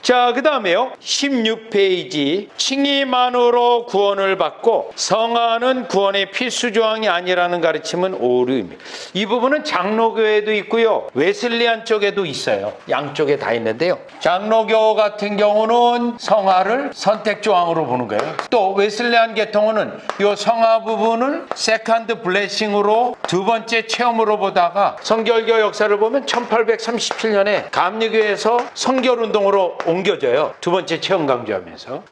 자, 그 다음에요. 16페이지. 칭의만으로 구원을 받고 성화는 구원의 필수 조항이 아니라는 가르침은 오류입니다. 이 부분은 장로교에도 있고요. 웨슬리안 쪽에도 있어요. 양쪽에 다 있는데요. 장로교 같은 경우는 성화를 선택 조항으로 보는 거예요. 또 웨슬리안 계통은 이 성화 부분을 세컨드 블레싱으로 두 번째 체험으로 보다가 성결교 역사를 보면 1837년에 감리교에서 성결운동으로 옮겨져요. 두 번째 체험 강조하면서.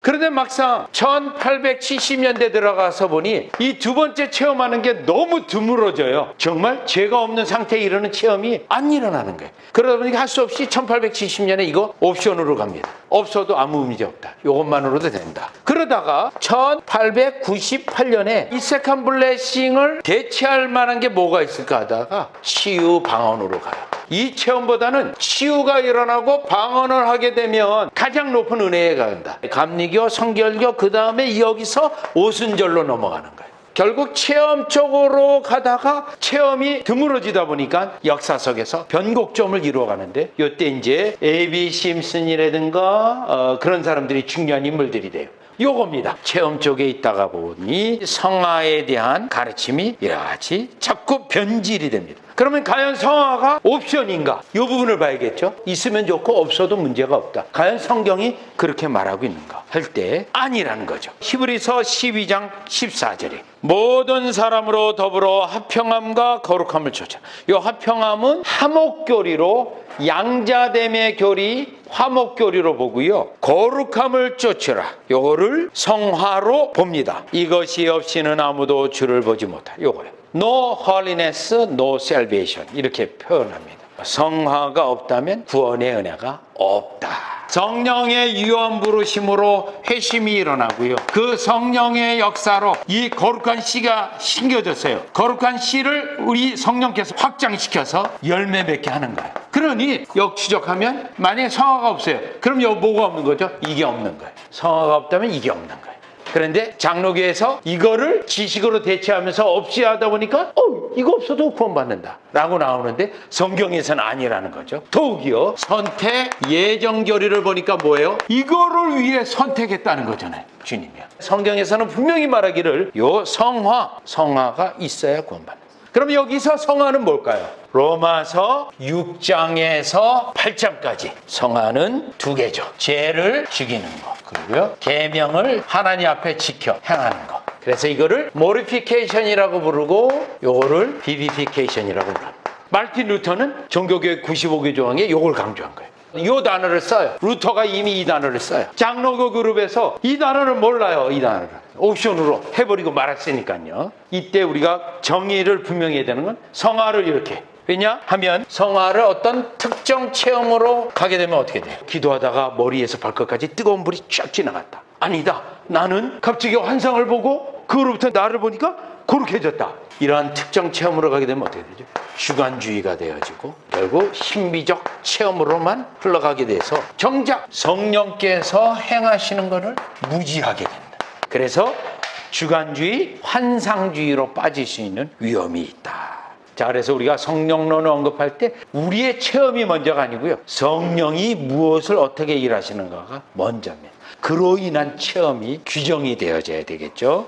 그런데 막상 1870년대 들어가서 보니 이 두 번째 체험하는 게 너무 드물어져요. 정말 죄가 없는 상태에 이르는 체험이 안 일어나는 거예요. 그러다 보니까 할 수 없이 1870년에 이거 옵션으로 갑니다. 없어도 아무 문제 없다. 이것만으로도 된다. 그러다가 1898년에 이 세컨 블레싱을 대체할 만한 게 뭐가 있을까 하다가 치유 방언으로 가요. 이 체험보다는 치유가 일어나고 방언을 하게 되면 가장 높은 은혜에 간다. 감리교, 성결교, 그 다음에 여기서 오순절로 넘어가는 거예요. 결국 체험 쪽으로 가다가 체험이 드물어지다 보니까 역사 속에서 변곡점을 이루어가는데 이때 이제 A.B. 심슨이라든가 그런 사람들이 중요한 인물들이 돼요. 요겁니다. 체험 쪽에 있다가 보니 성화에 대한 가르침이 이러같이 자꾸 변질이 됩니다. 그러면 과연 성화가 옵션인가? 이 부분을 봐야겠죠. 있으면 좋고 없어도 문제가 없다. 과연 성경이 그렇게 말하고 있는가? 할 때 아니라는 거죠. 히브리서 12장 14절에 모든 사람으로 더불어 화평함과 거룩함을 쫓아. 이 화평함은 화목교리로 양자됨의 교리 화목교리로 보고요. 거룩함을 쫓으라. 요거를 성화로 봅니다. 이것이 없이는 아무도 주를 보지 못하. 요거요. No holiness, no salvation. 이렇게 표현합니다. 성화가 없다면 구원의 은혜가 없다. 성령의 유언 부르심으로 회심이 일어나고요. 그 성령의 역사로 이 거룩한 씨가 심겨졌어요. 거룩한 씨를 우리 성령께서 확장시켜서 열매 맺게 하는 거예요. 그러니 역추적하면 만약에 성화가 없어요. 그럼 여기 뭐가 없는 거죠? 이게 없는 거예요. 성화가 없다면 이게 없는 거예요. 그런데 장로교에서 이거를 지식으로 대체하면서 없이 하다 보니까 이거 없어도 구원받는다 라고 나오는데 성경에서는 아니라는 거죠. 더욱이요, 선택 예정교리를 보니까 뭐예요? 이거를 위해 선택했다는 거잖아요, 주님이요. 성경에서는 분명히 말하기를 요 성화가 있어야 구원받는다. 그럼 여기서 성화는 뭘까요? 로마서 6장에서 8장까지 성화는 두 개죠. 죄를 죽이는 거, 그리고요 계명을 하나님 앞에 지켜 행하는 거. 그래서 이거를 모리피케이션이라고 부르고 요거를 비비피케이션이라고 부릅니다. 마르틴 루터는 종교교육 95개 조항에 요걸 강조한 거예요. 이 단어를 써요. 루터가 이미 이 단어를 써요. 장로교 그룹에서 이 단어를 몰라요. 이 단어를 옵션으로 해버리고 말았으니까요. 이때 우리가 정의를 분명히 해야 되는 건 성화를 이렇게, 왜냐하면 성화를 어떤 특정 체험으로 가게 되면 어떻게 돼요? 기도하다가 머리에서 발끝까지 뜨거운 불이 쫙 지나갔다. 아니다, 나는 갑자기 환상을 보고 그로부터 나를 보니까 거룩해졌다. 이러한 특정 체험으로 가게 되면 어떻게 되죠? 주관주의가 되어지고 결국 신비적 체험으로만 흘러가게 돼서 정작 성령께서 행하시는 것을 무지하게 된다. 그래서 주관주의, 환상주의로 빠질 수 있는 위험이 있다. 자, 그래서 우리가 성령론을 언급할 때 우리의 체험이 먼저가 아니고요, 성령이 무엇을 어떻게 일하시는가가 먼저입니다. 그로 인한 체험이 규정이 되어져야 되겠죠.